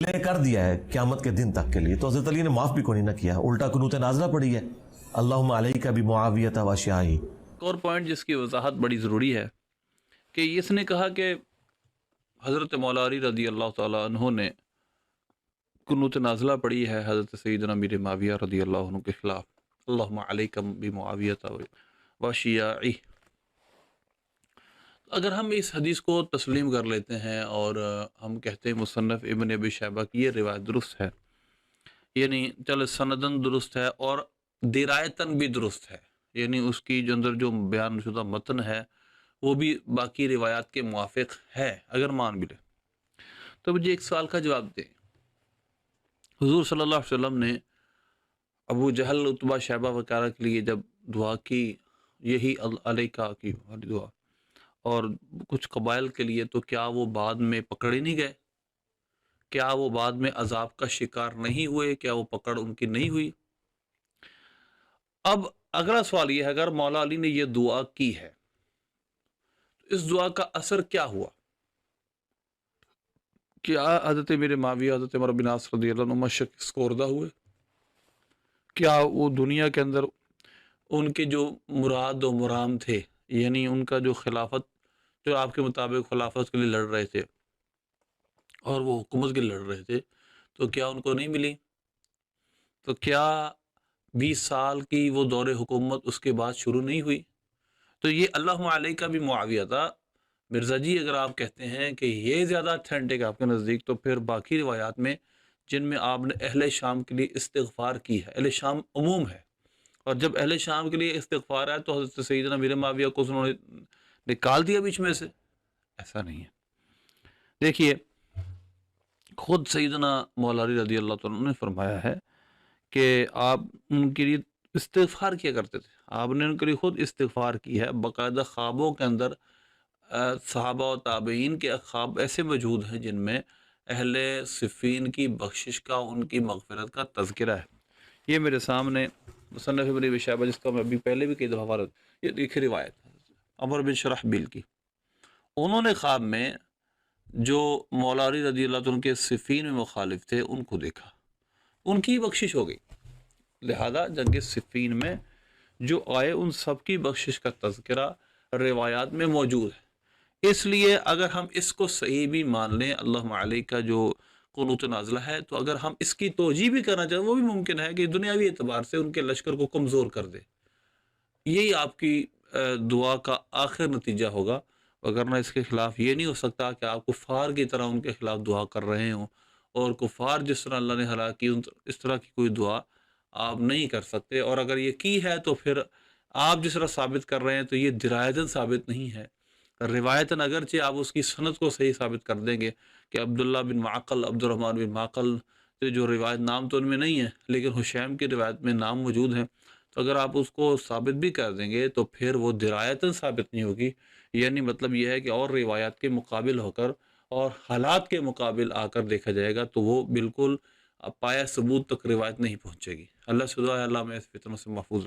Delay कर दिया है क़यामत के दिन तक के लिए, तो हज़रत अली ने माफ़ भी कोई ना किया, उल्टा कुनूत नाज़िला पड़ी है, अल्लाहुम्मा अलैका बिमुआवियत व अशियाही। एक और पॉइंट जिसकी वजाहत बड़ी ज़रूरी है कि इसने कहा कि हज़रत मौला अली रज़ी अल्लाह ताला अन्हु ने कुनूत नाज़िला पड़ी है हज़रत सैयदना मीर मुआविया रज़ी अल्लाह अन्हु के ख़िलाफ़, अल्लाहुम्मा अलैका बिमुआवियत व अशियाही। अगर हम इस हदीस को तस्लीम कर लेते हैं और हम कहते हैं मुसन्नफ़ इब्न अबी शैबा की ये रिवायत दुरुस्त है, यानी चल सनदन दुरुस्त है और दिरायतन भी दुरुस्त है, यानी उसकी जो अंदर जो बयान शुदा मतन है वो भी बाकी रिवायात के मुआफ़िक है, अगर मान भी ले तो मुझे एक सवाल का जवाब दें। हुज़ूर सल्लल्लाहु अलैहि वसल्लम ने अबू जहल, उतबा, शैबा वगैरह के लिए जब दुआ की, यही अलैका की वाली दुआ, और कुछ कबाइल के लिए, तो क्या वो बाद में पकड़े नहीं गए? क्या वो बाद में अजाब का शिकार नहीं हुए? क्या वो पकड़ उनकी नहीं हुई? अब अगला सवाल ये है, अगर मौला अली ने ये दुआ की है तो इस दुआ का असर क्या हुआ? क्या हज़रत मीर मुआविया, हज़रत अमर बिन आस रज़ी अल्लाह अन्हुमा शिकस्तोरदा हुए? क्या वो दुनिया के अंदर उनके जो मुराद और मुराम थे, यानी उनका जो खिलाफत, जो आपके मुताबिक खिलाफत के लिए लड़ रहे थे और वो हुकूमत के लिए लड़ रहे थे, तो क्या उनको नहीं मिली? तो क्या 20 साल की वो दौरे हुकूमत उसके बाद शुरू नहीं हुई? तो ये अल्लाहुम्मा अलैका भी मुआविया था। मिर्ज़ा जी, अगर आप कहते हैं कि ये ज़्यादा ऑथेंटिक है आपके नज़दीक, तो फिर बाकी रिवायात में जिनमें आपने अहले शाम के लिए इस्तिग़फ़ार की है, अहले शाम उमूम है, और जब अहले शाम के लिए इस्तिग़फ़ार है तो हज़रत सैयदना मीर मुआविया को उन्होंने निकाल दिया बीच में से? ऐसा नहीं है। देखिए, खुद सैयदना मौला अली रज़ी अल्लाह तआला अन्हु ने फरमाया है कि आप उनके लिए इस्तिग़फ़ार किया करते थे। आपने उनके लिए खुद इस्तिग़फ़ार की है, बाकायदा ख़्वाबों के अंदर सहाबा और ताबईन के ख़्वाब ऐसे मौजूद हैं जिनमें अहले सिफ़ीन की बख्शिश का, उनकी मग़फ़िरत का तज़किरा है। ये मेरे सामने मुसन्नफ़ इब्न अबी शैबा, जिसका मैं अभी पहले भी कई दफ़ा वारद, ये देखिए रिवायत अमर बिन शरहबील की। उन्होंने ख़्वाब में जो मौला अली रज़ी अल्लाह तआला के सिफ़ीन में मुखालिफ थे उनको देखा, उनकी बख्शिश हो गई। लिहाजा जंग सिफ़ीन में जो आए उन सब की बख्शिश का तज़किरा रिवायात में मौजूद है। इसलिए अगर हम इसको सही भी मान लें, अल्लाहुम्मा अलैका जो कुनूत नाज़िला है, तो अगर हम इसकी तोजी भी करना चाहें वो भी मुमकिन है कि दुनियावी एतबार से उनके लश्कर को कमज़ोर कर दे। यही आपकी दुआ का आखिर नतीजा होगा, वगरना इसके ख़िलाफ़ ये नहीं हो सकता कि आप कुफ़ार की तरह उनके ख़िलाफ़ दुआ कर रहे हों, और कुफ़ार जिस तरह अल्लाह ने हलाक की, इस तरह की कोई दुआ आप नहीं कर सकते। और अगर ये की है तो फिर आप जिस तरह साबित कर रहे हैं तो ये दिरायतन साबित नहीं है। रिवायतन अगरचे आप उसकी सनद को सही साबित कर देंगे कि अब्दुल्ला बिन माक़ल, अब्दुर्रहमान बिन माक़ल से जो रिवायत, नाम तो उनमें नहीं है लेकिन हुशैम की रिवायत में नाम मौजूद है, तो अगर आप उसको साबित भी कर देंगे तो फिर वो दिरायतन साबित नहीं होगी। यानी मतलब ये है कि और रिवायात के मुकाबिल होकर और हालात के मुकाबिल आकर देखा जाएगा तो वो बिल्कुल पाया सबूत तक रिवायत नहीं पहुँचेगी। अल्लाह से दुआ है, अल्लाह हमें इस फितनों से महफूज